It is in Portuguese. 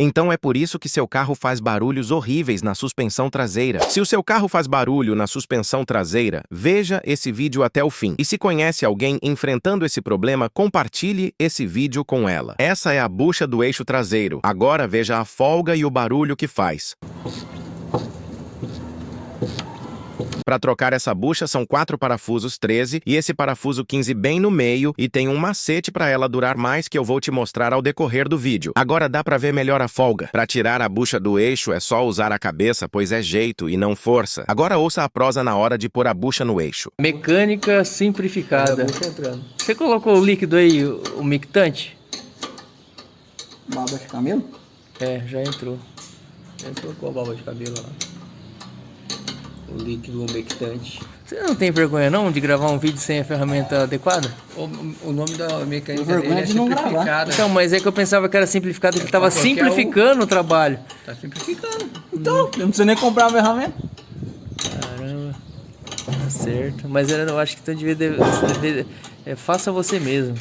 Então é por isso que seu carro faz barulhos horríveis na suspensão traseira. Se o seu carro faz barulho na suspensão traseira, veja esse vídeo até o fim. E se conhece alguém enfrentando esse problema, compartilhe esse vídeo com ela. Essa é a bucha do eixo traseiro. Agora veja a folga e o barulho que faz. Para trocar essa bucha são 4 parafusos 13 e esse parafuso 15 bem no meio, e tem um macete para ela durar mais que eu vou te mostrar ao decorrer do vídeo. Agora dá para ver melhor a folga. Para tirar a bucha do eixo é só usar a cabeça, pois é jeito e não força. Agora ouça a prosa na hora de pôr a bucha no eixo. Mecânica simplificada. Você colocou o líquido aí, o mictante? Baba de camelo? É, já entrou. Já entrou com a baba de cabelo lá. O líquido umectante. Você não tem vergonha não de gravar um vídeo sem a ferramenta adequada? O nome da mecânica vergonha dele é de não simplificada. Então, mas é que eu pensava que era simplificado, que estava simplificando o trabalho. Tá simplificando. Então, eu não precisa nem comprar a ferramenta. Caramba, tá certo. Mas eu acho que então devia faça você mesmo.